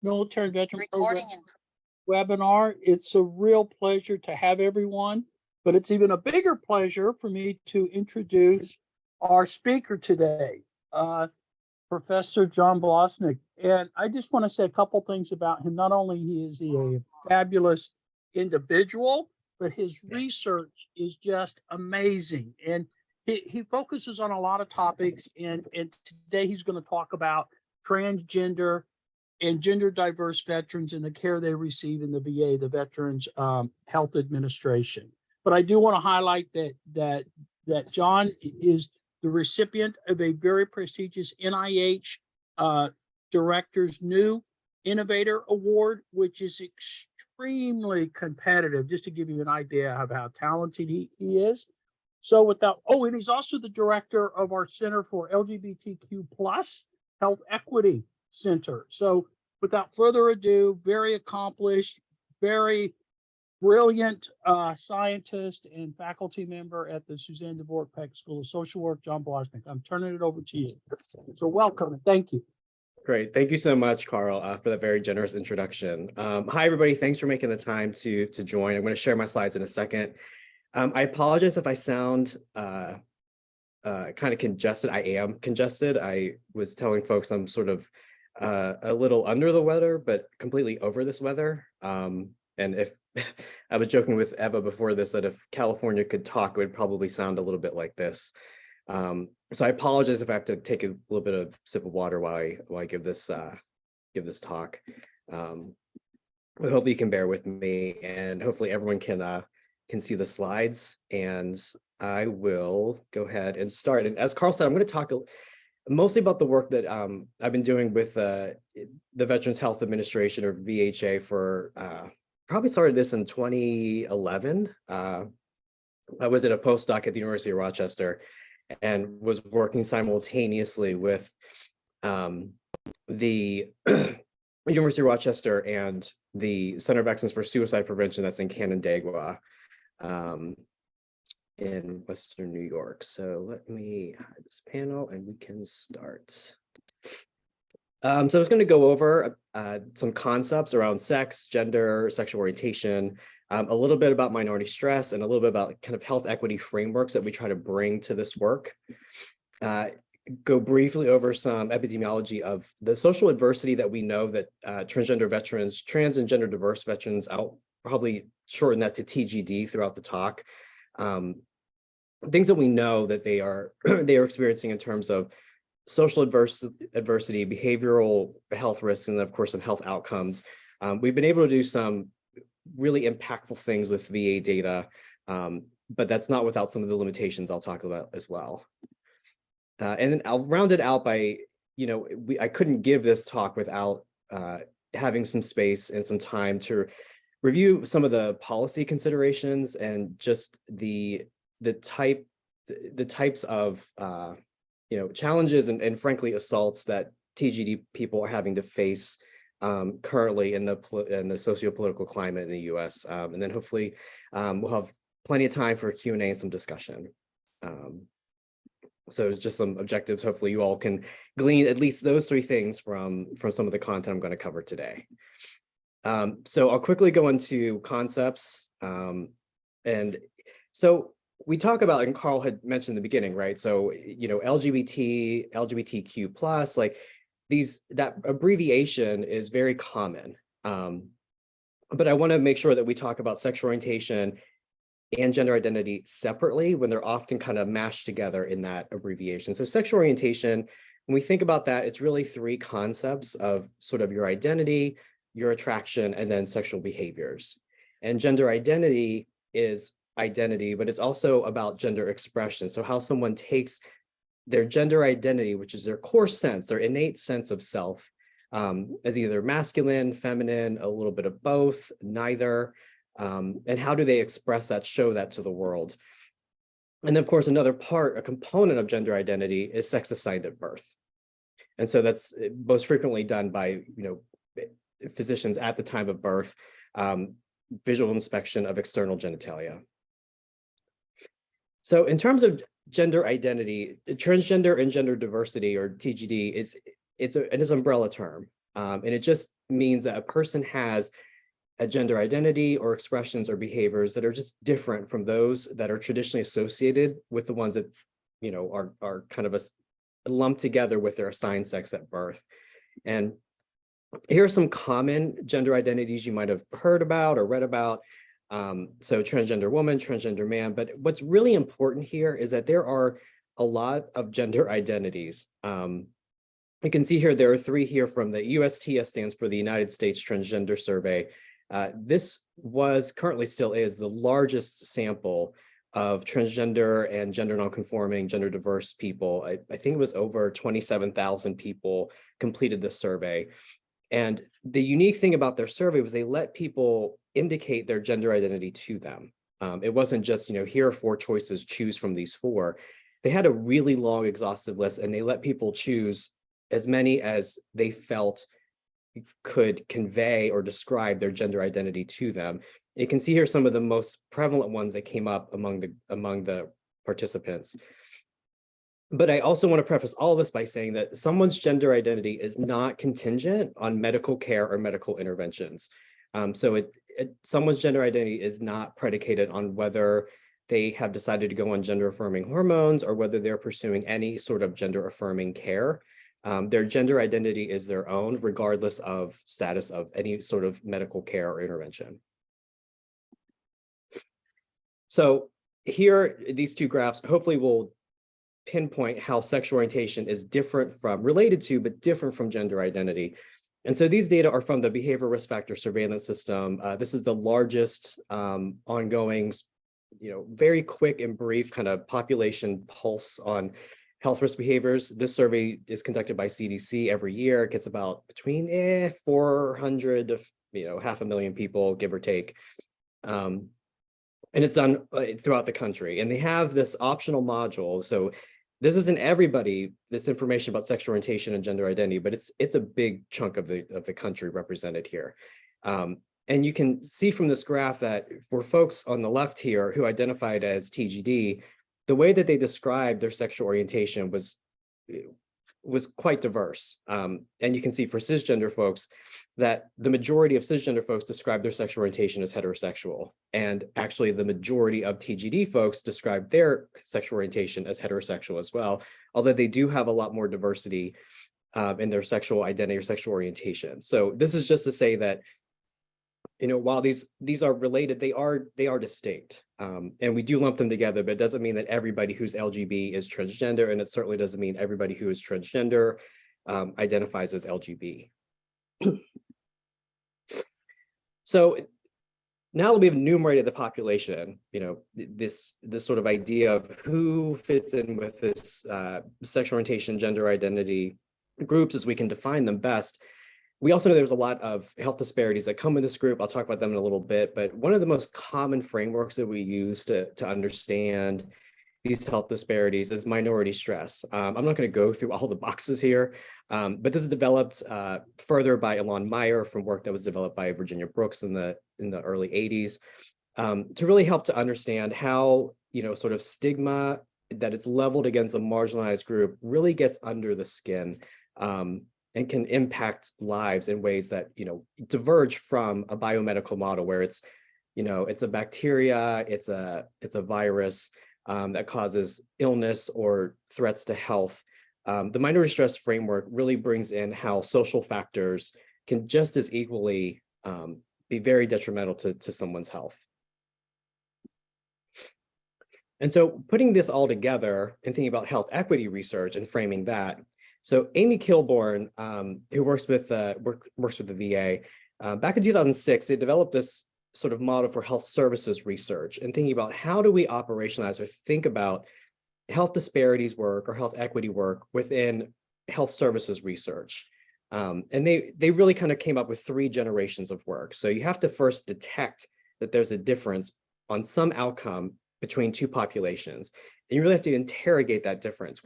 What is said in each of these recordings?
Military Veteran Program webinar. It's a real pleasure to have everyone, but it's even a bigger pleasure for me to introduce our speaker today, Professor John Blosnich. And I just want to say a couple things about him. Not only is he a fabulous individual, but his research is just amazing. And he focuses on a lot of topics. And today he's going to talk about transgender and gender diverse veterans and the care they receive in the VA, the Veterans Health Administration. But I do want to highlight that John is the recipient of a very prestigious NIH Director's New Innovator Award, which is extremely competitive, just to give you an idea of how talented he is. So without, and he's also the director of our Center for LGBTQ Plus Health Equity Center. So without further ado, very accomplished, very brilliant scientist and faculty member at the Suzanne Dworak-Peck School of Social Work, John Blosnich. I'm turning it over to you. So welcome and thank you. Great. Thank you so much, Carl, for that very generous introduction. Hi, everybody. Thanks for making the time to join. I'm going to share my slides in a second. I apologize if I sound kind of congested. I am congested. I was telling folks I'm sort of a little under the weather, but completely over this weather. And if I was joking with Eva before this, that if California could talk, it would probably sound a little bit like this. So I apologize if I have to take a little bit of sip of water while I give this talk. But hopefully you can bear with me, and hopefully everyone can see the slides. And I will go ahead and start. And as Carl said, I'm going to talk mostly about the work that I've been doing with the Veterans Health Administration, or VHA, for probably started this in 2011. I was at a postdoc at the University of Rochester and was working simultaneously with the University of Rochester and the Center of Excellence for Suicide Prevention that's in Canandaigua in Western New York. So let me hide this panel and we can start. So I was going to go over some concepts around sex, gender, sexual orientation, a little bit about minority stress, and a little bit about kind of health equity frameworks that we try to bring to this work. Go briefly over some epidemiology of the social adversity that we know that transgender veterans, trans and gender diverse veterans, I'll probably shorten that to TGD throughout the talk. Things that we know that they are experiencing in terms of social adversity, behavioral health risks, and of course some health outcomes. We've been able to do some really impactful things with VA data, but that's not without some of the limitations I'll talk about as well. And then I'll round it out by, I couldn't give this talk without having some space and some time to review some of the policy considerations and just the types of challenges and frankly assaults that TGD people are having to face currently in the socio-political climate in the U.S. And then hopefully we'll have plenty of time for Q&A and some discussion. So just some objectives. Hopefully you all can glean at least those three things from some of the content I'm going to cover today. So I'll quickly go into concepts. And so we talk about, and Carl had mentioned in the beginning, right? So, LGBTQ plus, like that abbreviation is very common. But I want to make sure that we talk about sexual orientation and gender identity separately when they're often kind of mashed together in that abbreviation. So sexual orientation, when we think about that, it's really three concepts of sort of your identity, your attraction, and then sexual behaviors. And gender identity is identity, but it's also about gender expression. So how someone takes their gender identity, which is their core sense, their innate sense of self, as either masculine, feminine, a little bit of both, neither, and how do they express that, show that to the world. And then of course, a component of gender identity is sex assigned at birth. And so that's most frequently done by, physicians at the time of birth, visual inspection of external genitalia. So in terms of gender identity, transgender and gender diversity, or TGD, it's an umbrella term. And it just means that a person has a gender identity or expressions or behaviors that are just different from those that are traditionally associated with the ones that, are kind of lumped together with their assigned sex at birth. And here are some common gender identities you might have heard about or read about. So transgender woman, transgender man, but what's really important here is that there are a lot of gender identities. You can see here, there are 3 here from the USTS, stands for the United States Transgender Survey. This was, currently still is, the largest sample of transgender and gender nonconforming, gender diverse people. I think it was over 27,000 people completed this survey. And the unique thing about their survey was they let people indicate their gender identity to them. It wasn't just, here are 4 choices, choose from these 4. They had a really long, exhaustive list, and they let people choose as many as they felt could convey or describe their gender identity to them. You can see here some of the most prevalent ones that came up among the participants. But I also want to preface all of this by saying that someone's gender identity is not contingent on medical care or medical interventions. So someone's gender identity is not predicated on whether they have decided to go on gender affirming hormones or whether they're pursuing any sort of gender affirming care. Their gender identity is their own, regardless of status of any sort of medical care or intervention. So here, these 2 graphs hopefully will pinpoint how sexual orientation is related to, but different from gender identity. And so these data are from the Behavior Risk Factor Surveillance System. This is the largest ongoing, very quick and brief kind of population pulse on health risk behaviors. This survey is conducted by CDC every year. It gets about between 400 to 500,000 people, give or take. And it's done throughout the country. And they have this optional module. So this isn't everybody, this information about sexual orientation and gender identity, but it's a big chunk of the country represented here. And you can see from this graph that for folks on the left here who identified as TGD, the way that they described their sexual orientation was quite diverse. And you can see for cisgender folks that the majority of cisgender folks describe their sexual orientation as heterosexual. And actually the majority of TGD folks describe their sexual orientation as heterosexual as well, although they do have a lot more diversity in their sexual identity or sexual orientation. So this is just to say that, while these are related, they are distinct. And we do lump them together, but it doesn't mean that everybody who's LGB is transgender, and it certainly doesn't mean everybody who is transgender identifies as LGB. So now that we've enumerated the population, this sort of idea of who fits in with this sexual orientation, gender identity groups as we can define them best. We also know there's a lot of health disparities that come in this group. I'll talk about them in a little bit, but one of the most common frameworks that we use to understand these health disparities is minority stress. I'm not going to go through all the boxes here, but this is developed further by Elon Meyer from work that was developed by Virginia Brooks in the early 80s to really help to understand how sort of stigma that is leveled against a marginalized group really gets under the skin. And can impact lives in ways that diverge from a biomedical model where it's a bacteria, it's a virus that causes illness or threats to health. The minority stress framework really brings in how social factors can just as equally be very detrimental to someone's health. And so putting this all together and thinking about health equity research and framing that. So Amy Kilborn, who works with the VA, back in 2006, they developed this sort of model for health services research and thinking about how do we operationalize or think about health disparities work or health equity work within health services research. And they really kind of came up with 3 generations of work. So you have to first detect that there's a difference on some outcome between 2 populations. And you really have to interrogate that difference.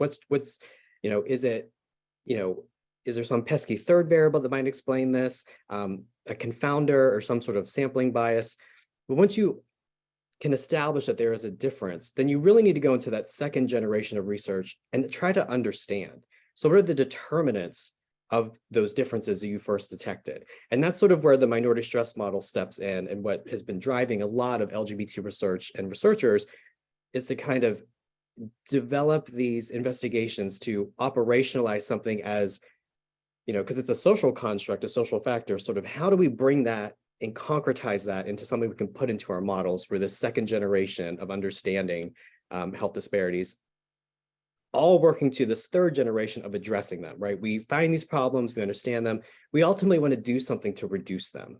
Is there some pesky third variable that might explain this, a confounder or some sort of sampling bias? But once you can establish that there is a difference, then you really need to go into that 2nd generation of research and try to understand. So what are the determinants of those differences that you first detected. And that's sort of where the minority stress model steps in, and what has been driving a lot of LGBT research and researchers is to kind of develop these investigations to operationalize something as, because it's a social construct, a social factor, sort of how do we bring that and concretize that into something we can put into our models for this second generation of understanding health disparities, all working to this third generation of addressing them, right? We find these problems, we understand them, we ultimately want to do something to reduce them.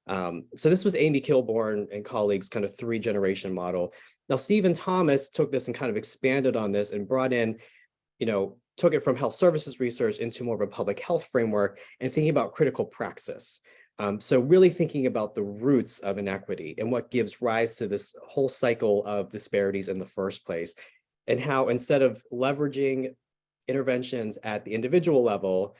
So this was Amy Kilborn and colleagues' kind of 3-generation model. Now, Stephen Thomas took this and kind of expanded on this and brought in, took it from health services research into more of a public health framework and thinking about critical praxis. So really thinking about the roots of inequity and what gives rise to this whole cycle of disparities in the first place, and how instead of leveraging interventions at the individual level,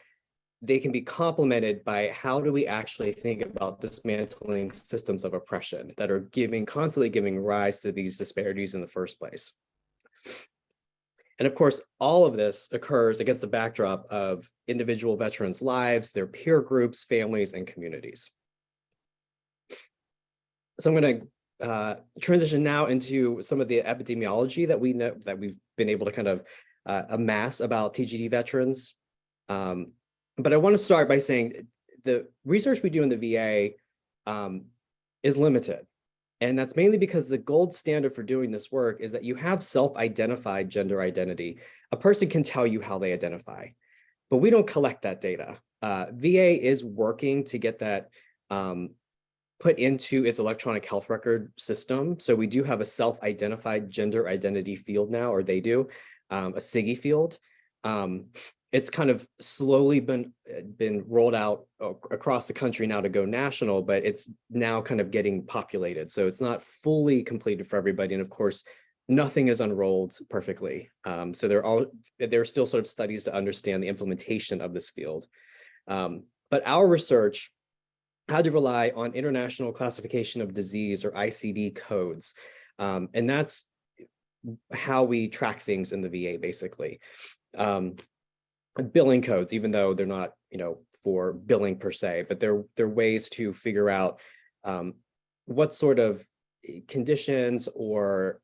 they can be complemented by how do we actually think about dismantling systems of oppression that are constantly giving rise to these disparities in the first place. And of course, all of this occurs against the backdrop of individual veterans' lives, their peer groups, families, and communities. So I'm going to transition now into some of the epidemiology that we know that we've been able to kind of amass about TGD veterans. But I want to start by saying the research we do in the VA is limited. And that's mainly because the gold standard for doing this work is that you have self-identified gender identity. A person can tell you how they identify, but we don't collect that data. VA is working to get that put into its electronic health record system. So we do have a self-identified gender identity field now, or they do, a SIGI field. It's kind of slowly been rolled out across the country now to go national, but it's now kind of getting populated. So it's not fully completed for everybody. And of course, nothing is unrolled perfectly. So there are still sort of studies to understand the implementation of this field. But our research had to rely on International Classification of Disease, or ICD codes. And that's how we track things in the VA, basically. Billing codes, even though they're not, for billing per se, but they're ways to figure out what sort of conditions or,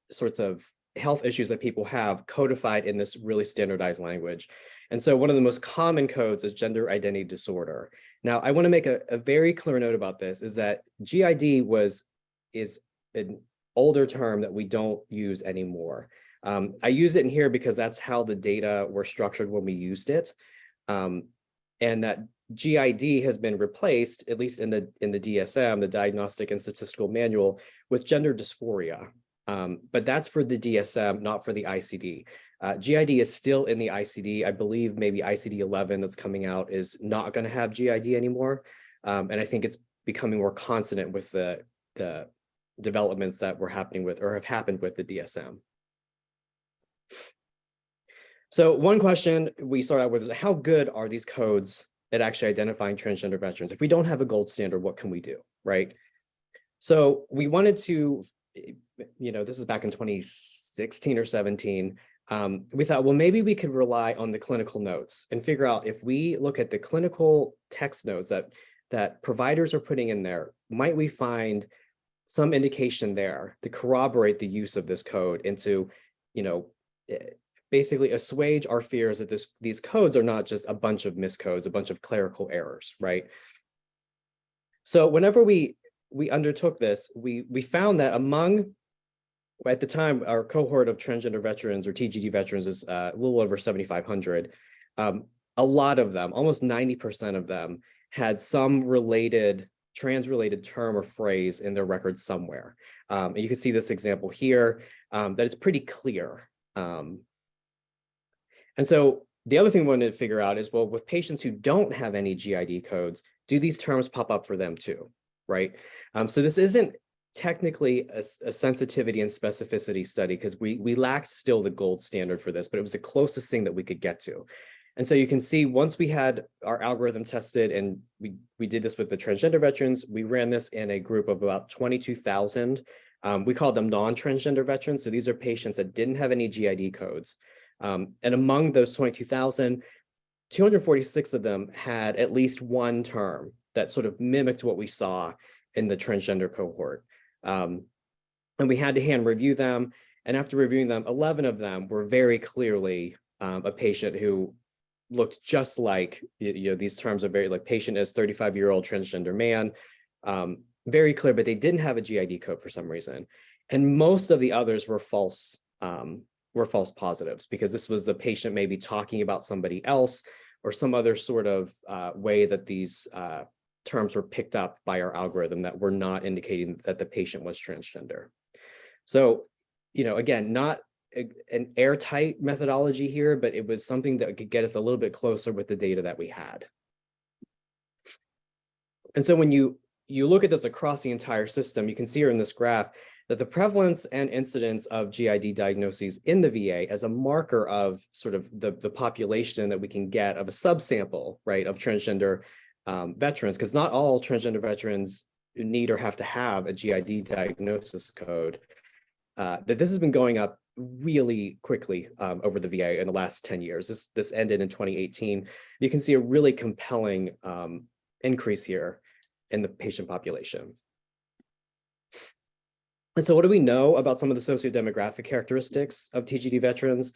sorts of health issues that people have codified in this really standardized language. And so one of the most common codes is gender identity disorder. Now, I want to make a very clear note about this, is that GID is an older term that we don't use anymore. I use it in here because that's how the data were structured when we used it. And that GID has been replaced, at least in the DSM, the Diagnostic and Statistical Manual, with gender dysphoria. But that's for the DSM, not for the ICD. GID is still in the ICD. I believe maybe ICD-11 that's coming out is not going to have GID anymore. And I think it's becoming more consonant with the developments that were happening with, or have happened with, the DSM. So one question we start out with is, how good are these codes at actually identifying transgender veterans? If we don't have a gold standard, what can we do, right? So we wanted to, this is back in 2016 or 17. We thought, well, maybe we could rely on the clinical notes and figure out, if we look at the clinical text notes that providers are putting in there, might we find some indication there to corroborate the use of this code and to, basically assuage our fears that these codes are not just a bunch of miscodes, a bunch of clerical errors, right? So whenever we undertook this, we found that at the time, our cohort of transgender veterans, or TGD veterans, is a little over 7,500. A lot of them, almost 90% of them, had some trans-related term or phrase in their records somewhere. And you can see this example here, that it's pretty clear. And so the other thing we wanted to figure out is, well, with patients who don't have any GID codes, do these terms pop up for them too, right? So this isn't technically a sensitivity and specificity study, because we lacked still the gold standard for this, but it was the closest thing that we could get to. And so you can see, once we had our algorithm tested, and we did this with the transgender veterans, we ran this in a group of about 22,000. We called them non-transgender veterans. So these are patients that didn't have any GID codes. And among those 22,000, 246 of them had at least one term that sort of mimicked what we saw in the transgender cohort. And we had to hand review them. And after reviewing them, 11 of them were very clearly a patient who looked just like, these terms are very like patient is 35-year-old transgender man, very clear, but they didn't have a GID code for some reason. And most of the others were false positives, because this was the patient maybe talking about somebody else or some other sort of way that these terms were picked up by our algorithm that were not indicating that the patient was transgender. So, again, not an airtight methodology here, but it was something that could get us a little bit closer with the data that we had. And so when you look at this across the entire system, you can see here in this graph that the prevalence and incidence of GID diagnoses in the VA as a marker of sort of the population that we can get of a subsample, right, of transgender veterans, because not all transgender veterans need or have to have a GID diagnosis code, that this has been going up really quickly over the VA in the last 10 years. This ended in 2018. You can see a really compelling increase here in the patient population. And so what do we know about some of the sociodemographic characteristics of TGD veterans?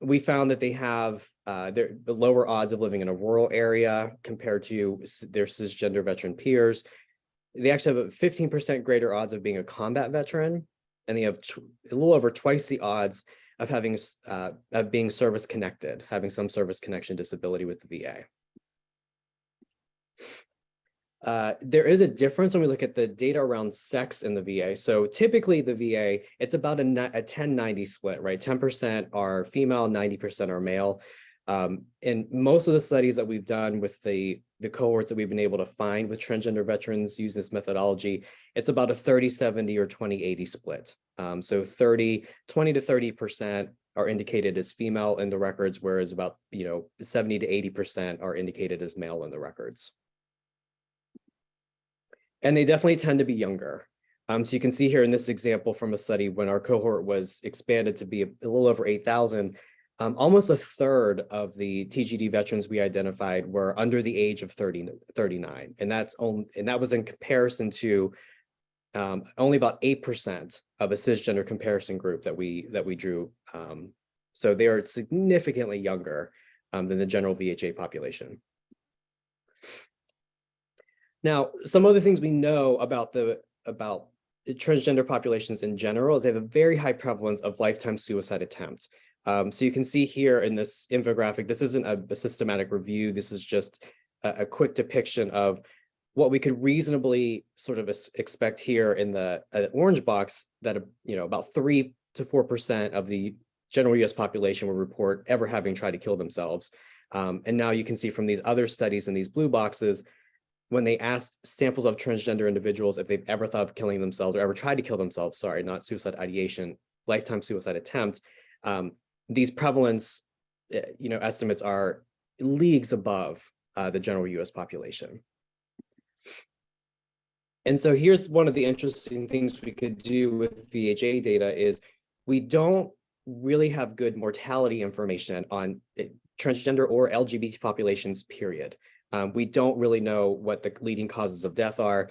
We found that they have the lower odds of living in a rural area compared to their cisgender veteran peers. They actually have a 15% greater odds of being a combat veteran, and they have a little over twice the odds of having of being service connected, having some service connection disability with the VA. There is a difference when we look at the data around sex in the VA. So typically the VA, it's about a 10-90 split, right? 10% are female, 90% are male. In most of the studies that we've done with the cohorts that we've been able to find with transgender veterans using this methodology, it's about a 30-70 or 20-80 split. So 20 to 30% are indicated as female in the records, whereas about 70 to 80% are indicated as male in the records. And they definitely tend to be younger. So you can see here in this example from a study when our cohort was expanded to be a little over 8,000, almost a third of the TGD veterans we identified were under the age of 39. And that was in comparison to only about 8% of a cisgender comparison group that we drew. So they are significantly younger than the general VHA population. Now, some other things we know about the transgender populations in general is they have a very high prevalence of lifetime suicide attempts. So you can see here in this infographic, this isn't a systematic review. This is just a quick depiction of what we could reasonably sort of expect here in the orange box, that about 3 to 4% of the general US population will report ever having tried to kill themselves. And now you can see from these other studies in these blue boxes, when they asked samples of transgender individuals if they've ever thought of killing themselves or ever tried to kill themselves, sorry, not suicide ideation, lifetime suicide attempt, these prevalence estimates are leagues above the general US population. And so here's one of the interesting things we could do with VHA data is we don't really have good mortality information on transgender or LGBT populations, period. We don't really know what the leading causes of death are.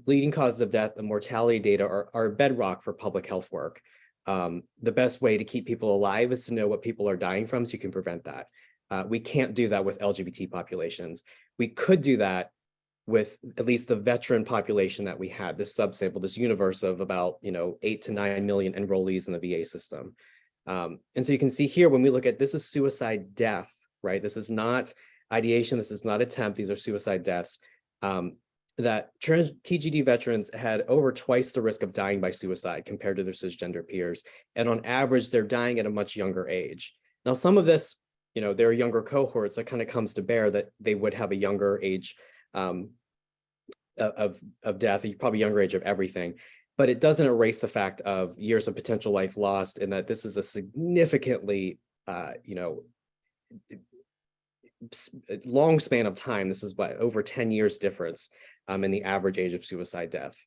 Leading causes of death and mortality data are bedrock for public health work. The best way to keep people alive is to know what people are dying from so you can prevent that. We can't do that with LGBT populations. We could do that with at least the veteran population that we had, this subsample, this universe of about 8 to 9 million enrollees in the VA system. And so you can see here when we look at this is suicide death, right? This is not ideation, this is not attempt, these are suicide deaths. That TGD veterans had over twice the risk of dying by suicide compared to their cisgender peers. And on average, they're dying at a much younger age. Now, some of this, there are younger cohorts that kind of comes to bear that they would have a younger age of death, probably younger age of everything. But it doesn't erase the fact of years of potential life lost, and that this is a significantly, long span of time. This is what, over 10 years difference in the average age of suicide death.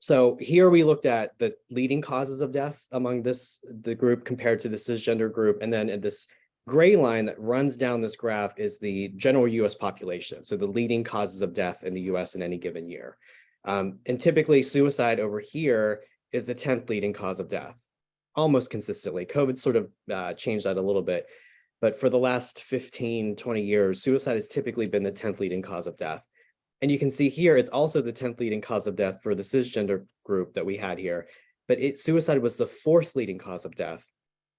So here we looked at the leading causes of death among the group compared to the cisgender group. And then in this gray line that runs down this graph is the general US population. So the leading causes of death in the US in any given year. And typically suicide over here is the 10th leading cause of death, almost consistently. COVID sort of changed that a little bit. But for the last 15, 20 years, suicide has typically been the 10th leading cause of death. And you can see here, it's also the 10th leading cause of death for the cisgender group that we had here. But suicide was the 4th leading cause of death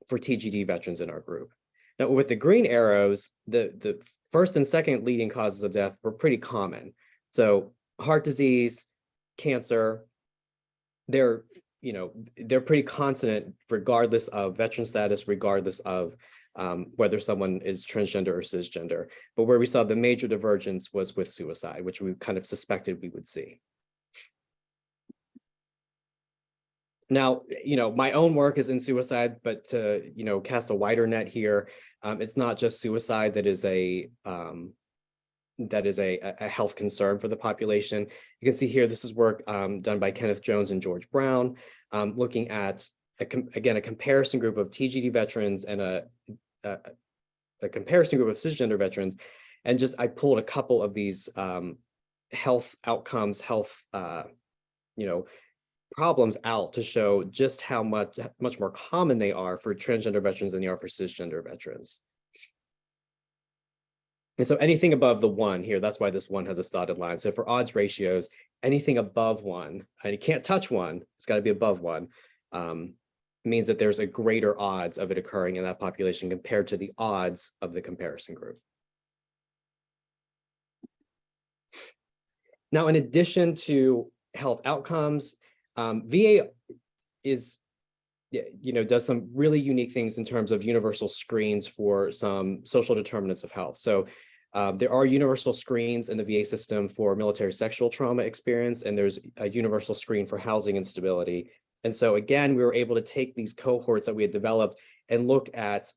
for TGD veterans in our group. Now, with the green arrows, the first and second leading causes of death were pretty common. So heart disease, cancer, they're pretty constant regardless of veteran status, regardless of whether someone is transgender or cisgender. But where we saw the major divergence was with suicide, which we kind of suspected we would see. Now, my own work is in suicide, but to, cast a wider net here, it's not just suicide that is a health concern for the population. You can see here, this is work done by Kenneth Jones and George Brown, looking at, again, a comparison group of TGD veterans and a comparison group of cisgender veterans. And I pulled a couple of these health outcomes, health, problems out to show just how much more common they are for transgender veterans than they are for cisgender veterans. And so anything above the 1 here, that's why this 1 has a dotted line. So for odds ratios, anything above 1, and you can't touch 1, it's got to be above 1, means that there's a greater odds of it occurring in that population compared to the odds of the comparison group. Now, in addition to health outcomes, VA does some really unique things in terms of universal screens for some social determinants of health. So there are universal screens in the VA system for military sexual trauma experience, and there's a universal screen for housing instability. And so again, we were able to take these cohorts that we had developed and look at,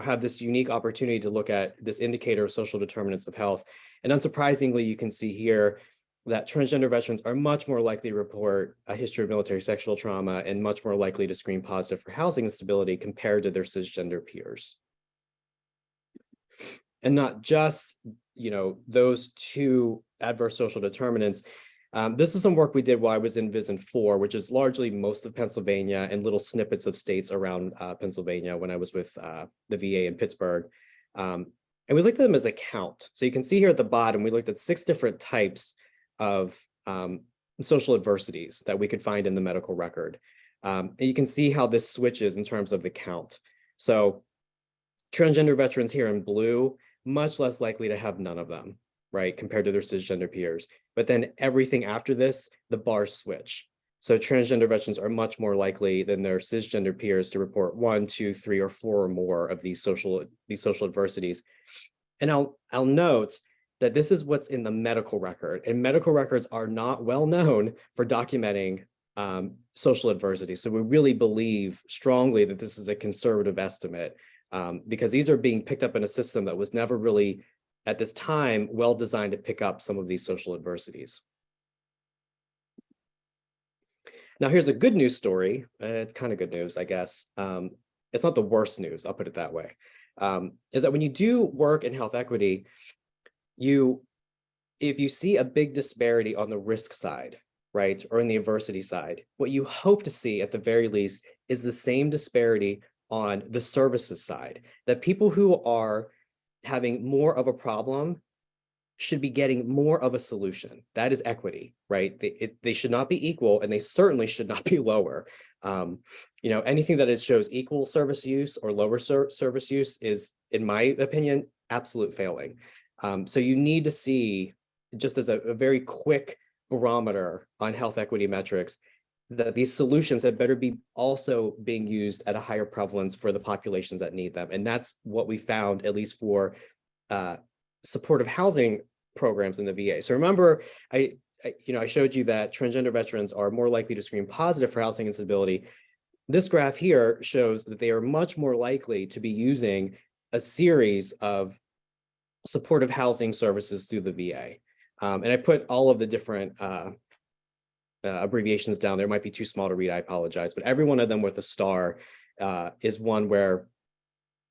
have this unique opportunity to look at this indicator of social determinants of health. And unsurprisingly, you can see here that transgender veterans are much more likely to report a history of military sexual trauma and much more likely to screen positive for housing instability compared to their cisgender peers. And not just, those two adverse social determinants. This is some work we did while I was in Vision 4, which is largely most of Pennsylvania and little snippets of states around Pennsylvania when I was with the VA in Pittsburgh. And we looked at them as a count. So you can see here at the bottom, we looked at 6 different types of social adversities that we could find in the medical record. And you can see how this switches in terms of the count. So transgender veterans here in blue, much less likely to have none of them, right, compared to their cisgender peers. But then everything after this, the bars switch. So transgender veterans are much more likely than their cisgender peers to report 1, 2, 3, or 4 or more of these social adversities. And I'll note that this is what's in the medical record, and medical records are not well known for documenting social adversity. So we really believe strongly that this is a conservative estimate because these are being picked up in a system that was never really, at this time, well designed to pick up some of these social adversities. Now, here's a good news story. It's kind of good news, I guess. It's not the worst news, I'll put it that way. Is that when you do work in health equity, if you see a big disparity on the risk side, right, or in the adversity side, what you hope to see at the very least is the same disparity on the services side, that people who are having more of a problem should be getting more of a solution. That is equity, right? They should not be equal, and they certainly should not be lower. Anything that shows equal service use or lower service use is, in my opinion, absolute failing. So you need to see, just as a very quick barometer on health equity metrics, that these solutions had better be also being used at a higher prevalence for the populations that need them. And that's what we found, at least for supportive housing programs in the VA. So remember, I showed you that transgender veterans are more likely to screen positive for housing instability. This graph here shows that they are much more likely to be using a series of supportive housing services through the VA. And I put all of the different abbreviations down there. It might be too small to read, I apologize, but every one of them with a star is one where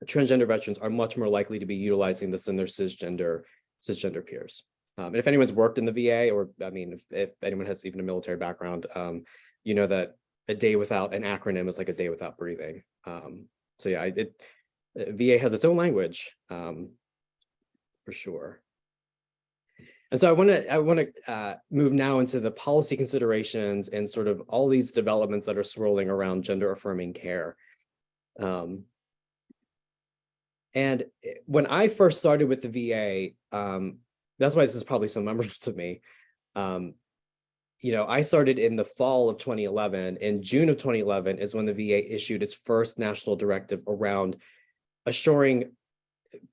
transgender veterans are much more likely to be utilizing this than their cisgender peers. And if anyone's worked in the VA, or I mean, if anyone has even a military background, you know that a day without an acronym is like a day without breathing. So yeah, VA has its own language, for sure. And so I want to move now into the policy considerations and sort of all these developments that are swirling around gender affirming care. And when I first started with the VA, that's why this is probably so memorable to me. You know, I started in the fall of 2011. In June of 2011 is when the VA issued its first national directive around assuring,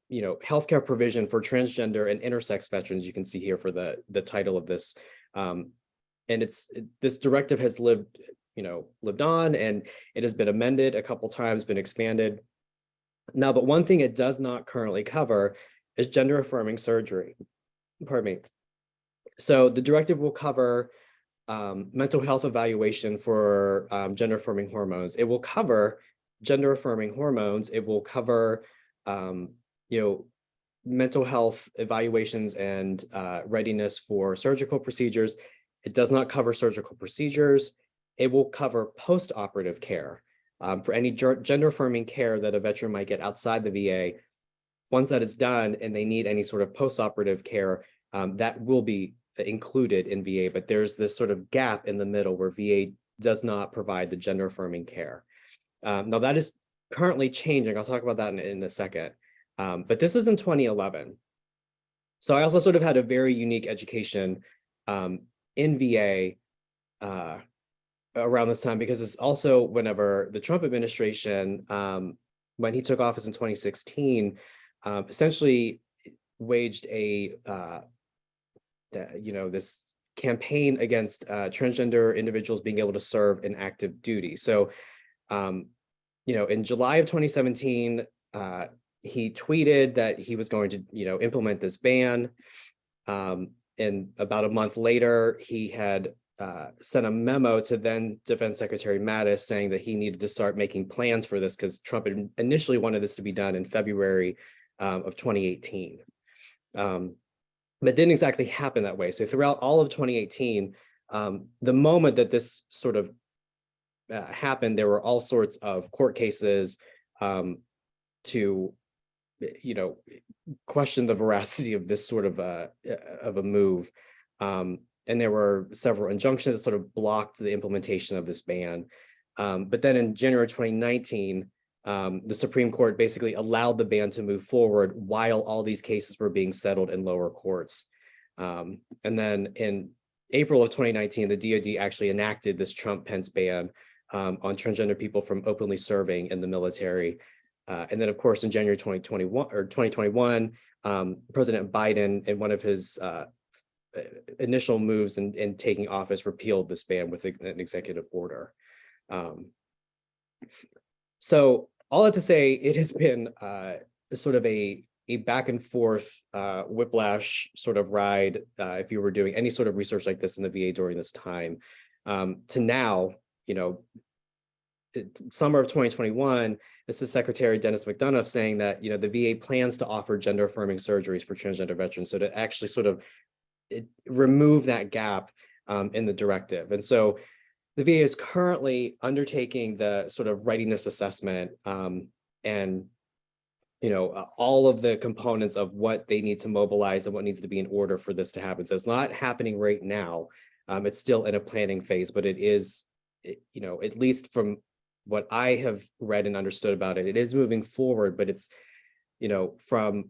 you know, healthcare provision for transgender and intersex veterans. You can see here for the title of this, and this directive has lived on, and it has been amended a couple times, been expanded. Now, but one thing it does not currently cover is gender affirming surgery. Pardon me. So the directive will cover mental health evaluation for gender affirming hormones. It will cover gender affirming hormones. It will cover mental health evaluations and readiness for surgical procedures. It does not cover surgical procedures. It will cover post-operative care for any gender affirming care that a veteran might get outside the VA. Once that is done and they need any sort of post-operative care, that will be included in VA, but there's this sort of gap in the middle where VA does not provide the gender affirming care. Now that is currently changing. I'll talk about that in a second. But this is in 2011. So I also sort of had a very unique education in VA around this time, because it's also whenever the Trump administration, when he took office in 2016, essentially waged this campaign against transgender individuals being able to serve in active duty. So, in July of 2017, he tweeted that he was going to, implement this ban. And about a month later, he had sent a memo to then Defense Secretary Mattis saying that he needed to start making plans for this because Trump initially wanted this to be done in February of 2018. That didn't exactly happen that way. So throughout all of 2018, the moment that this sort of happened, there were all sorts of court cases to, question the veracity of this sort of a move. And there were several injunctions that sort of blocked the implementation of this ban. But then in January 2019, the Supreme Court basically allowed the ban to move forward while all these cases were being settled in lower courts. And then in April of 2019, the DoD actually enacted this Trump-Pence ban on transgender people from openly serving in the military. And then, of course, in January 2021, President Biden, in one of his initial moves in taking office, repealed this ban with an executive order. So all that to say, it has been sort of a back and forth whiplash sort of ride if you were doing any sort of research like this in the VA during this time, to now, summer of 2021, this is Secretary Dennis McDonough saying that, the VA plans to offer gender affirming surgeries for transgender veterans. So to actually sort of remove that gap in the directive. And so the VA is currently undertaking the sort of readiness assessment and all of the components of what they need to mobilize and what needs to be in order for this to happen. So it's not happening right now. It's still in a planning phase, but it is, at least from what I have read and understood about it, it is moving forward, but it's, from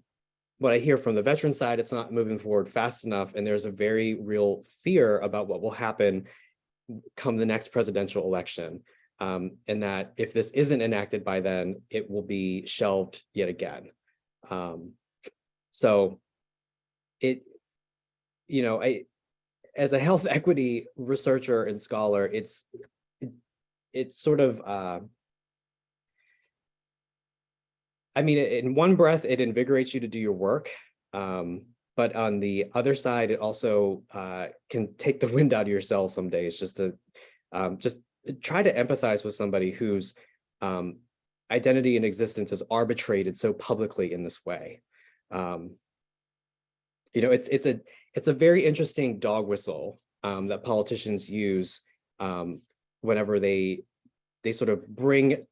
what I hear from the veteran side, it's not moving forward fast enough. And there's a very real fear about what will happen come the next presidential election. And that if this isn't enacted by then, it will be shelved yet again. So it, as a health equity researcher and scholar, it's sort of, in one breath, it invigorates you to do your work. But on the other side, it also can take the wind out of your sails some days, just to just try to empathize with somebody whose identity and existence is arbitrated so publicly in this way. It's a very interesting dog whistle that politicians use whenever they sort of bring,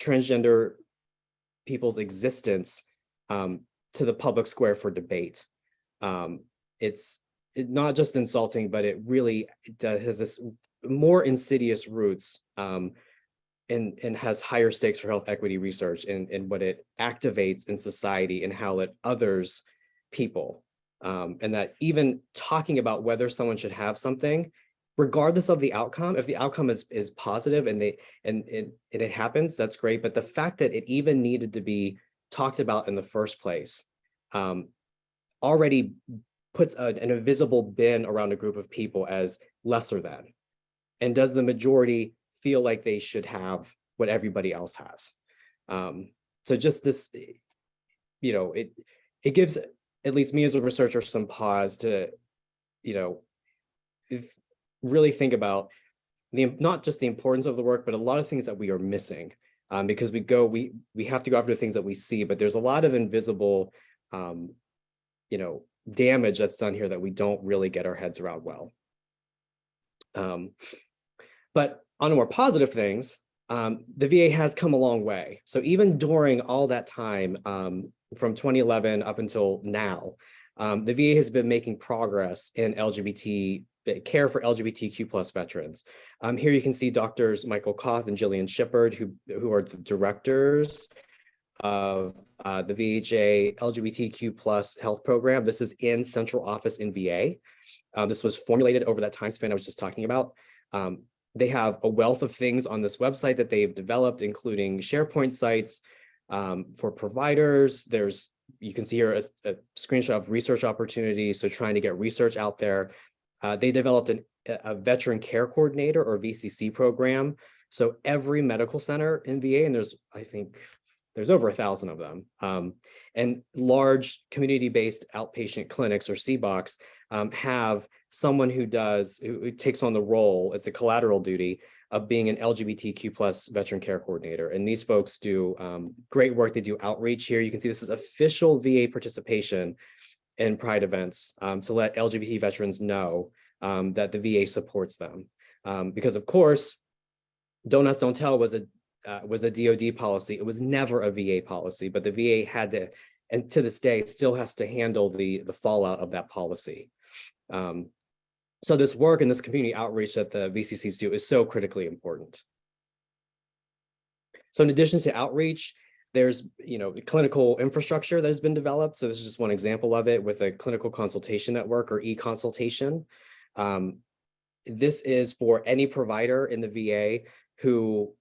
transgender people's existence to the public square for debate. It's not just insulting, but it really has this more insidious roots and has higher stakes for health equity research and what it activates in society and how it others people. And that even talking about whether someone should have something, regardless of the outcome, if the outcome is positive and it happens, that's great. But the fact that it even needed to be talked about in the first place already puts an invisible bin around a group of people as lesser than. And does the majority feel like they should have what everybody else has? So just this, it gives at least me as a researcher some pause to, really think about not just the importance of the work, but a lot of things that we are missing. Because we have to go after the things that we see, but there's a lot of invisible, damage that's done here that we don't really get our heads around well. But on more positive things, the VA has come a long way. So even during all that time, from 2011 up until now, the VA has been making progress in care for LGBTQ+ veterans. Here you can see Doctors Michael Koth and Jillian Shippard, who are the directors of the VHA LGBTQ+ health program. This is in central office in VA. This was formulated over that time span I was just talking about. They have a wealth of things on this website that they've developed, including SharePoint sites for providers. You can see here a screenshot of research opportunities, so trying to get research out there. They developed a veteran care coordinator or VCC program. So every medical center in VA, and I think there's over 1,000 of them, and large community-based outpatient clinics or CBOCs have someone who takes on the role, it's a collateral duty of being an LGBTQ+ veteran care coordinator. And these folks do great work. They do outreach here. You can see this is official VA participation in Pride events to let LGBT veterans know that the VA supports them. Because of course, Don't Ask, Don't Tell was a DoD policy. It was never a VA policy, but the VA had to, and to this day, still has to handle the fallout of that policy. So this work and this community outreach that the VCCs do is so critically important. So in addition to outreach, there's clinical infrastructure that has been developed. So this is just one example of it with a clinical consultation network or e-consultation. This is for any provider in the VA who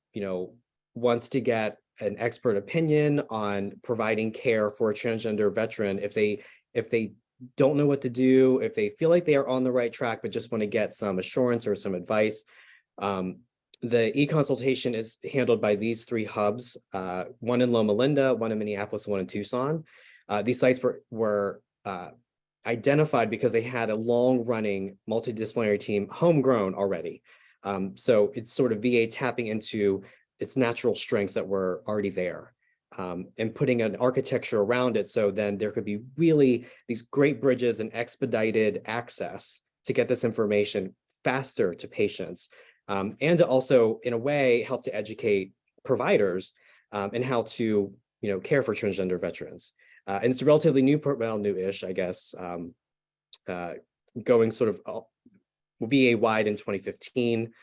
wants to get an expert opinion on providing care for a transgender veteran. If they don't know what to do, if they feel like they are on the right track, but just want to get some assurance or some advice, the e-consultation is handled by these 3 hubs, one in Loma Linda, one in Minneapolis, one in Tucson. These sites were identified because they had a long-running multidisciplinary team homegrown already. So it's sort of VA tapping into its natural strengths that were already there. And putting an architecture around it, so then there could be really these great bridges and expedited access to get this information faster to patients, and to also, in a way, help to educate providers in how to care for transgender veterans. And it's a relatively newish, I guess, going sort of VA-wide in 2015.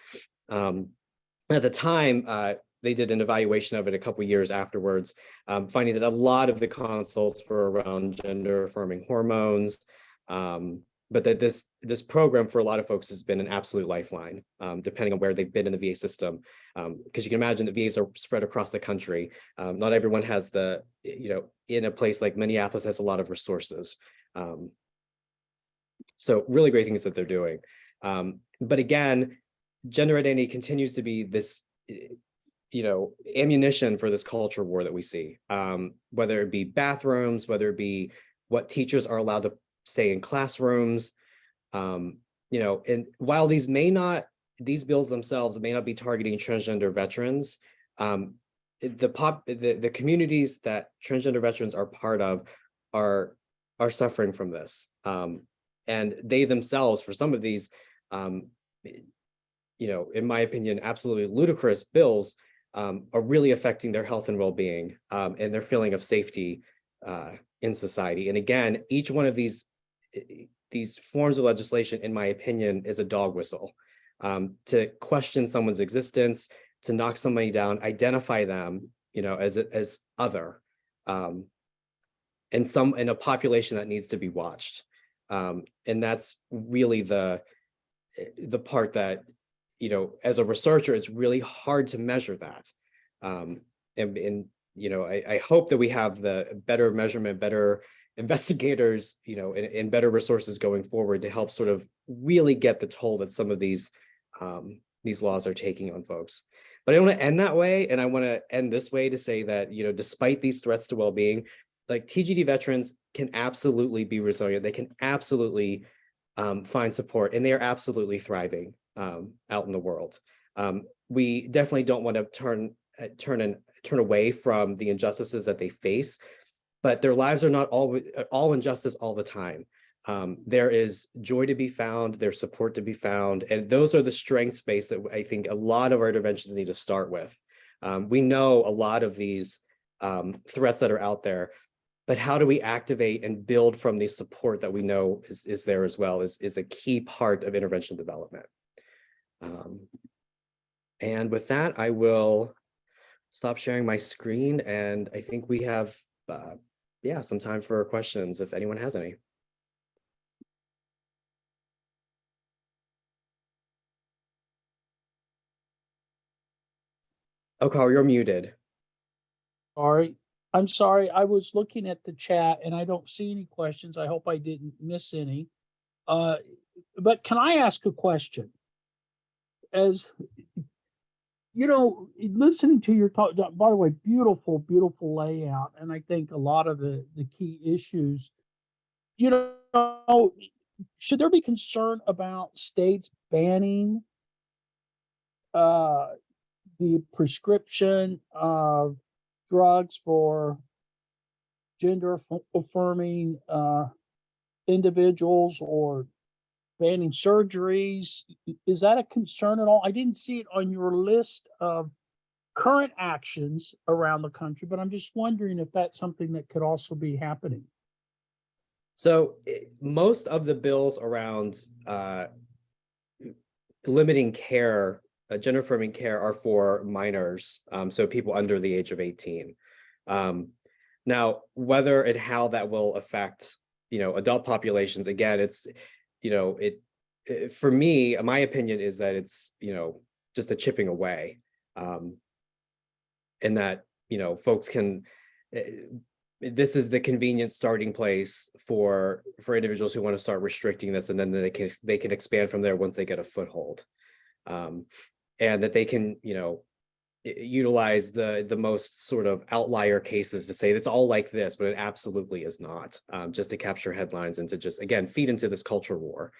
At the time, they did an evaluation of it a couple of years afterwards, finding that a lot of the consults were around gender affirming hormones, but that this program for a lot of folks has been an absolute lifeline, depending on where they've been in the VA system. Because you can imagine that VAs are spread across the country. Not everyone has in a place like Minneapolis has a lot of resources. So really great things that they're doing. But again, gender identity continues to be this ammunition for this culture war that we see, whether it be bathrooms, whether it be what teachers are allowed to say in classrooms. You know, and while these bills themselves may not be targeting transgender veterans, the communities that transgender veterans are part of are suffering from this. And they themselves, for some of these, you know, in my opinion, absolutely ludicrous bills, are really affecting their health and well-being, and their feeling of safety in society. And again, each one of these forms of legislation, in my opinion, is a dog whistle to question someone's existence, to knock somebody down, identify them, you know, as other, and in a population that needs to be watched. And that's really the part that, you know, as a researcher, it's really hard to measure that. And you know, I hope that we have the better measurement, better investigators, you know, and better resources going forward to help sort of really get the toll that some of these laws are taking on folks. But I want to end that way, and I want to end this way to say that, you know, despite these threats to well-being, like TGD veterans can absolutely be resilient. They can absolutely find support, and they are absolutely thriving out in the world. We definitely don't want to turn away from the injustices that they face, but their lives are not all injustice all the time. There is joy to be found, there's support to be found, and those are the strengths base that I think a lot of our interventions need to start with. We know a lot of these threats that are out there, but how do we activate and build from the support that we know is there as well is a key part of intervention development. And with that, I will stop sharing my screen, and I think we have some time for questions if anyone has any. Oh, Carl, you're muted. Sorry. I'm sorry. I was looking at the chat and I don't see any questions. I hope I didn't miss any. But can I ask a question? As you know, listening to your talk, by the way, beautiful, beautiful layout. And I think a lot of the key issues, you know, should there be concern about states banning the prescription of drugs for gender affirming individuals, or banning surgeries? Is that a concern at all? I didn't see it on your list of current actions around the country, but I'm just wondering if that's something that could also be happening. So most of the bills around limiting care, gender affirming care, are for minors, so people under the age of 18. Now, whether and how that will affect, you know, adult populations, again, it's, you know, for me, my opinion is that it's, you know, just a chipping away, and that, you know, folks can, this is the convenient starting place for individuals who want to start restricting this, and then they can expand from there once they get a foothold, and that they can, you know, utilize the most sort of outlier cases to say it's all like this, but it absolutely is not, just to capture headlines and to just, again, feed into this culture war.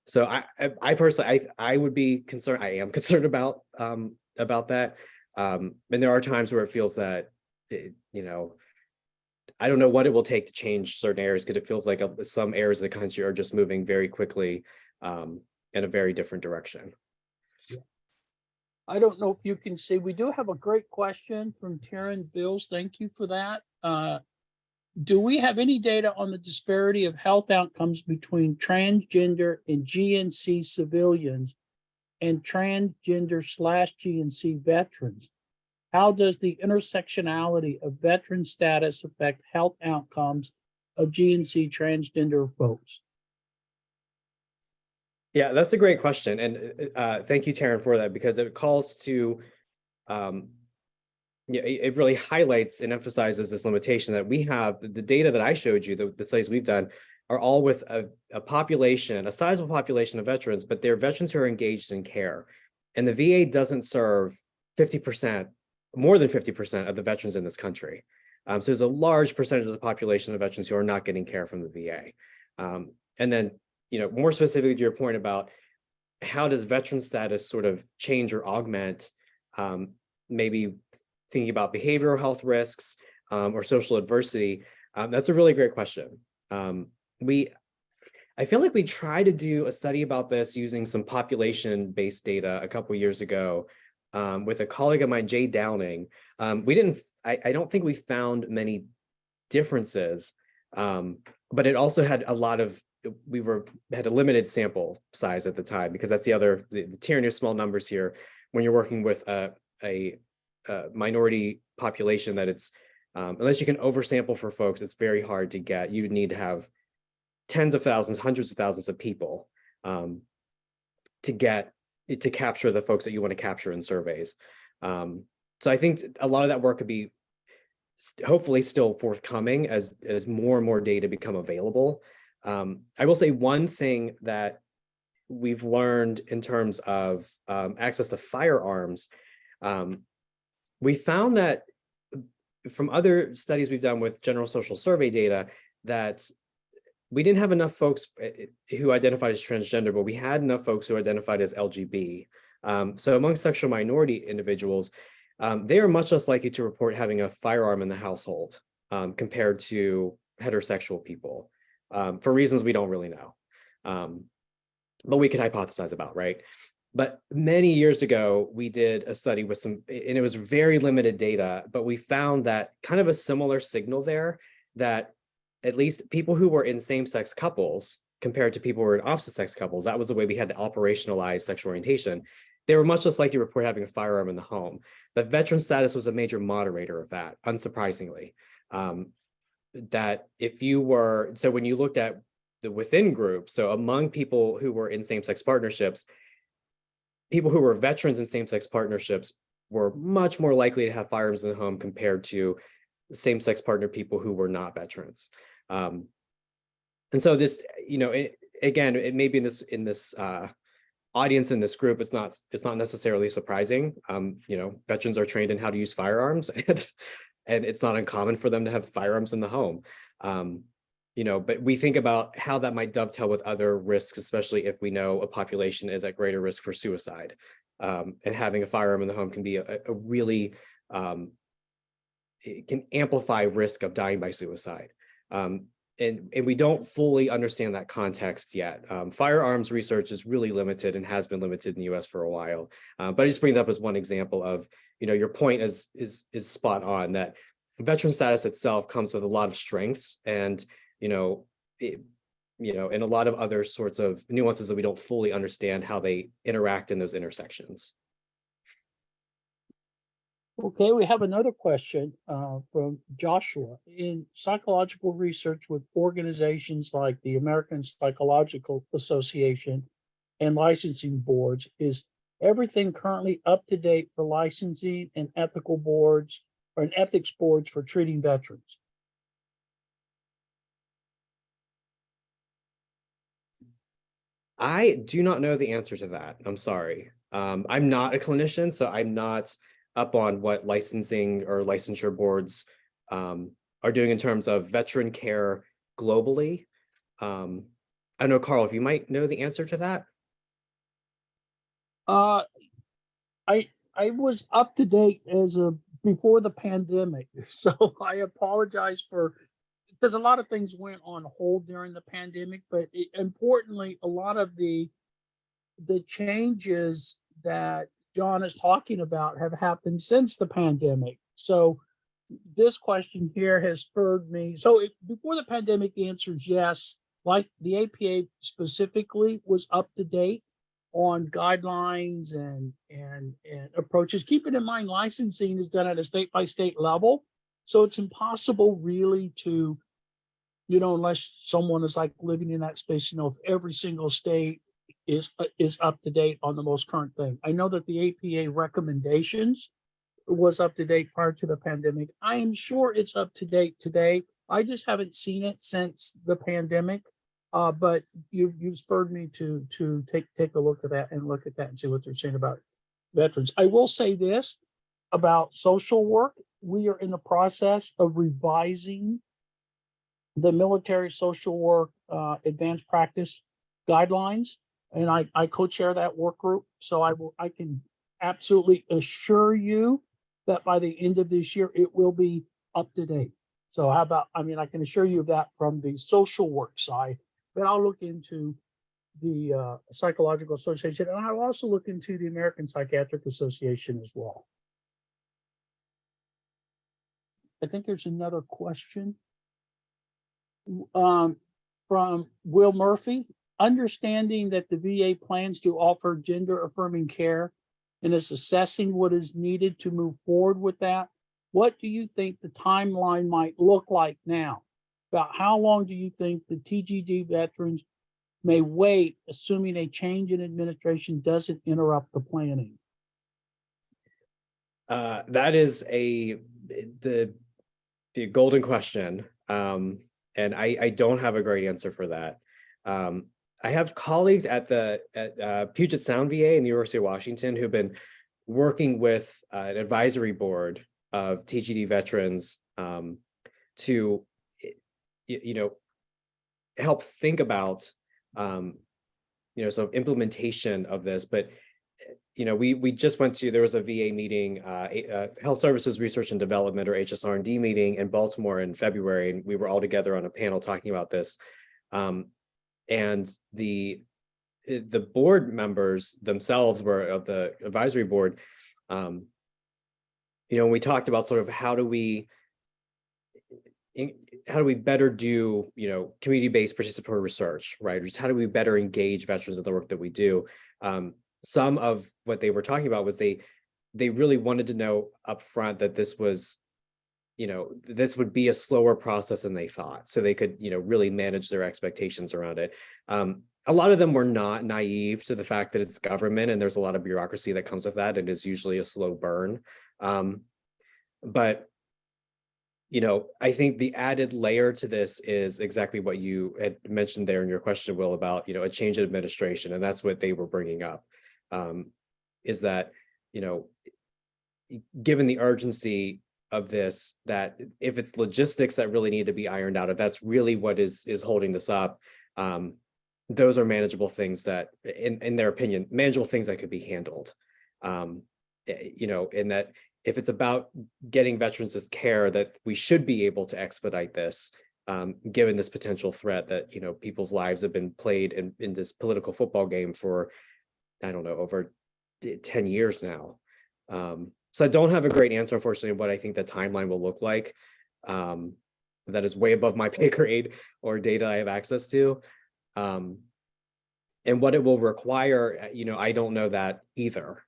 So I personally, I would be concerned. I am concerned about that. And there are times where it feels that, you know, I don't know what it will take to change certain areas, because it feels like some areas of the country are just moving very quickly in a very different direction. I don't know if you can see, we do have a great question from Taryn Bills. Thank you for that. Do we have any data on the disparity of health outcomes between transgender and GNC civilians and transgender/GNC veterans? How does the intersectionality of veteran status affect health outcomes of GNC transgender folks? Yeah, that's a great question. And thank you, Taryn, for that, because it calls to, it really highlights and emphasizes this limitation that we have. The data that I showed you, the studies we've done, are all with a population, a sizable population of veterans, but they're veterans who are engaged in care. And the VA doesn't serve 50%, more than 50% of the veterans in this country. So there's a large percentage of the population of veterans who are not getting care from the VA. And then, more specifically to your point about how does veteran status sort of change or augment maybe thinking about behavioral health risks or social adversity? That's a really great question. I feel like we tried to do a study about this using some population-based data a couple of years ago with a colleague of mine, Jay Downing. I don't think we found many differences, but it also had a lot of, had a limited sample size at the time, because that's the tyranny of small numbers here. When you're working with a minority population, that it's, unless you can oversample for folks, it's very hard to get. You would need to have tens of thousands, hundreds of thousands of people to capture the folks that you want to capture in surveys. So I think a lot of that work could be hopefully still forthcoming as more and more data become available. I will say one thing that we've learned in terms of access to firearms. We found that from other studies we've done with general social survey data, that we didn't have enough folks who identified as transgender, but we had enough folks who identified as LGB. So among sexual minority individuals, they are much less likely to report having a firearm in the household compared to heterosexual people, for reasons we don't really know, but we could hypothesize about, right? But many years ago, we did a study with and it was very limited data, but we found that kind of a similar signal there, that at least people who were in same-sex couples compared to people who were in opposite-sex couples, that was the way we had to operationalize sexual orientation. They were much less likely to report having a firearm in the home. But veteran status was a major moderator of that, unsurprisingly. That if you were, so when you looked at the within group, so among people who were in same-sex partnerships, people who were veterans in same-sex partnerships were much more likely to have firearms in the home compared to same-sex partner people who were not veterans. And so this, again, it may be in this audience, in this group, it's not necessarily surprising. Veterans are trained in how to use firearms, and it's not uncommon for them to have firearms in the home. But we think about how that might dovetail with other risks, especially if we know a population is at greater risk for suicide. And having a firearm in the home can be a really, it can amplify risk of dying by suicide. And we don't fully understand that context yet. Firearms research is really limited and has been limited in the US for a while. But I just bring that up as one example of, your point is spot on, that veteran status itself comes with a lot of strengths and, and a lot of other sorts of nuances that we don't fully understand how they interact in those intersections. Okay, we have another question from Joshua. In psychological research with organizations like the American Psychological Association and licensing boards, is everything currently up to date for licensing and ethical boards or ethics boards for treating veterans? I do not know the answer to that. I'm sorry. I'm not a clinician, so I'm not up on what licensing or licensure boards are doing in terms of veteran care globally. I don't know, Carl, if you might know the answer to that. I was up to date as of before the pandemic, so I apologize because a lot of things went on hold during the pandemic, but importantly, a lot of the changes that John is talking about have happened since the pandemic. So this question here has spurred me. So before the pandemic, the answer is yes. Like the APA specifically was up to date on guidelines and approaches. Keeping in mind, licensing is done at a state by state level. So it's impossible really to, unless someone is like living in that space, if every single state is up to date on the most current thing. I know that the APA recommendations was up to date prior to the pandemic. I am sure it's up to date today. I just haven't seen it since the pandemic. But you've spurred me to take a look at that and see what they're saying about veterans. I will say this about social work. we are in the process of revising the military social work advanced practice guidelines, and I co-chair that work group. So I can absolutely assure you that by the end of this year it will be up to date. So how about, I mean, I can assure you of that from the social work side, but I'll look into the Psychological Association, and I'll also look into the American Psychiatric Association as well. I think there's another question from Will Murphy. Understanding that the VA plans to offer gender affirming care and is assessing what is needed to move forward with that, what do you think the timeline might look like now? About how long do you think the TGD veterans may wait, assuming a change in administration doesn't interrupt the planning? That is the golden question. And I don't have a great answer for that. I have colleagues at Puget Sound VA and the University of Washington who've been working with an advisory board of TGD veterans to, help think about, implementation of this. But, we just went to, there was a VA meeting, Health Services Research and Development, or HSR&D meeting in Baltimore in February, and we were all together on a panel talking about this. And the board members themselves were of the advisory board. When we talked about sort of how do we better do, community-based participatory research, right? Or just how do we better engage veterans in the work that we do? Some of what they were talking about was they really wanted to know upfront that this was, this would be a slower process than they thought, so they could, really manage their expectations around it. A lot of them were not naive to the fact that it's government and there's a lot of bureaucracy that comes with that. It is usually a slow burn. But, I think the added layer to this is exactly what you had mentioned there in your question, Will, about, a change in administration. And that's what they were bringing up, is that, given the urgency of this, that if it's logistics that really need to be ironed out, if that's really what is holding this up, those are manageable things that, in their opinion, manageable things that could be handled. In that if it's about getting veterans this care, that we should be able to expedite this, given this potential threat that, people's lives have been played in this political football game for, I don't know, over 10 years now. So I don't have a great answer, unfortunately, on what I think the timeline will look like. That is way above my pay grade or data I have access to. And what it will require, I don't know that either.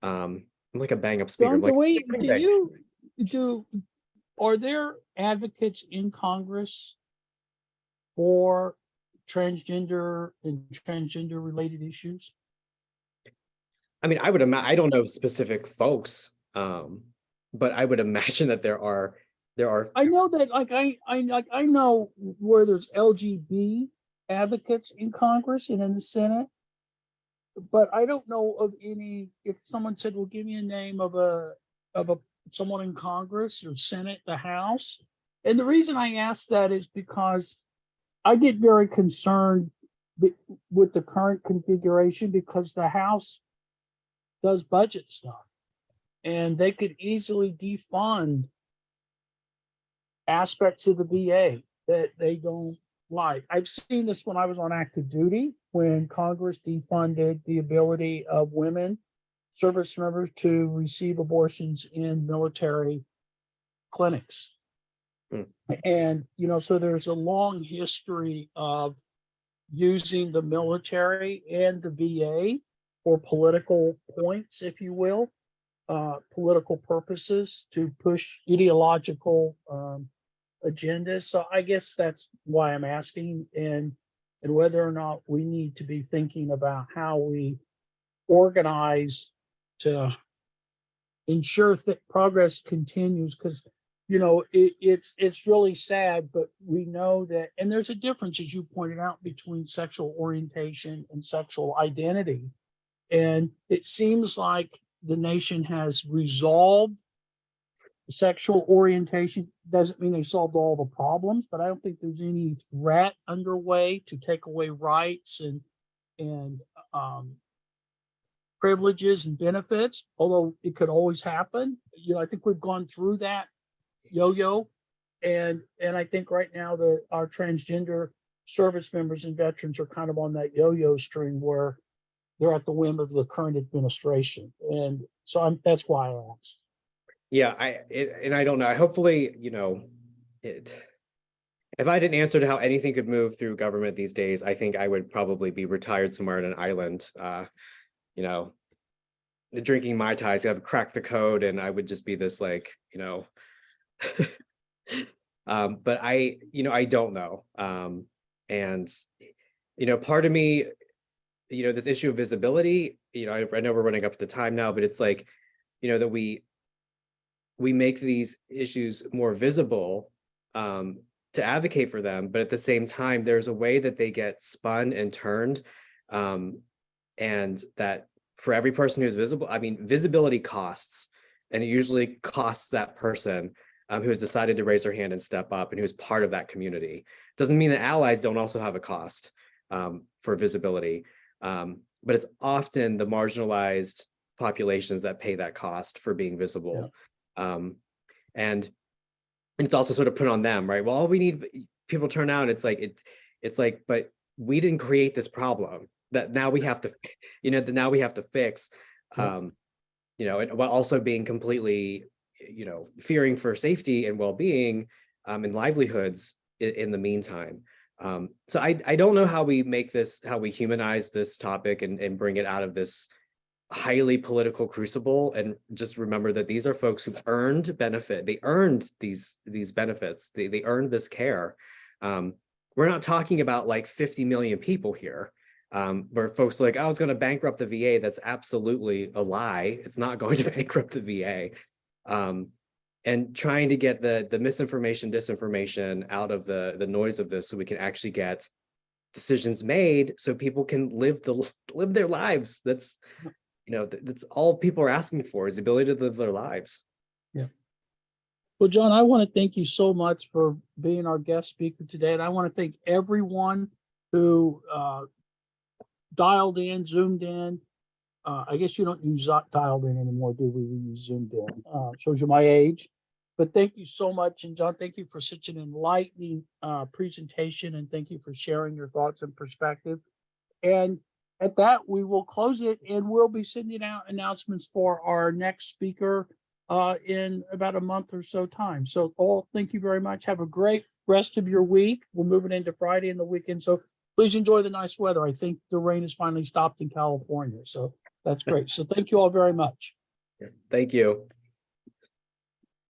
I'm like a bang up speaker. Are there advocates in Congress for transgender and transgender related issues? I mean, I don't know specific folks, but I would imagine that there are. I know that, I know where there's LGBT advocates in Congress and in the Senate, but I don't know of any. If someone said, "Well, give me a name of someone in Congress or Senate, the House," and the reason I ask that is because I get very concerned with the current configuration, because the House does budget stuff, and they could easily defund aspects of the VA that they don't like. I've seen this when I was on active duty, when Congress defunded the ability of women service members to receive abortions in military clinics. And, so there's a long history of using the military and the VA for political points, if you will, political purposes, to push ideological agendas. So I guess that's why I'm asking, and whether or not we need to be thinking about how we organize to ensure that progress continues, because it's really sad, but we know that, and there's a difference, as you pointed out, between sexual orientation and sexual identity. And it seems like the nation has resolved sexual orientation doesn't mean they solved all the problems, but I don't think there's any threat underway to take away rights and privileges and benefits, although it could always happen. I think we've gone through that yo-yo, and I think right now that our transgender service members and veterans are kind of on that yo-yo string where they're at the whim of the current administration, and so that's why I asked. Yeah, and I don't know. Hopefully, if I didn't answer to how anything could move through government these days, I think I would probably be retired somewhere on an island, drinking Mai Tais. I would crack the code, and I would just be this but I don't know. And part of me, this issue of visibility, I know we're running up to the time now, but it's like, that we make these issues more visible to advocate for them, but at the same time, there's a way that they get spun and turned, and that for every person who's visible, visibility costs, and it usually costs that person who has decided to raise their hand and step up and who's part of that community. Doesn't mean that allies don't also have a cost for visibility, but it's often the marginalized populations that pay that cost for being visible. Yeah. And it's also sort of put on them, right? Well, all we need people turn out. It's like, but we didn't create this problem that now we have to, now we have to fix, and while also being completely, fearing for safety and well-being and livelihoods in the meantime. So I don't know how we humanize this topic and bring it out of this highly political crucible, and just remember that these are folks who earned benefit. They earned these benefits. They earned this care. We're not talking about like 50 million people here, where folks are like, oh, it's going to bankrupt the VA. That's absolutely a lie. It's not going to bankrupt the VA. And trying to get the misinformation, disinformation out of the noise of this, so we can actually get decisions made, so people can live their lives. That's all people are asking for, is the ability to live their lives. Yeah. Well, John, I want to thank you so much for being our guest speaker today. And I want to thank everyone who dialed in, zoomed in. I guess you don't use dialed in anymore, do we? We use zoomed in. Shows you my age. But thank you so much. And John, thank you for such an enlightening presentation. And thank you for sharing your thoughts and perspective. And at that, we will close it, and we'll be sending out announcements for our next speaker in about a month or so time. So all, thank you very much. Have a great rest of your week. We're moving into Friday and the weekend. So please enjoy the nice weather. I think the rain has finally stopped in California. So that's great. So thank you all very much. Thank you.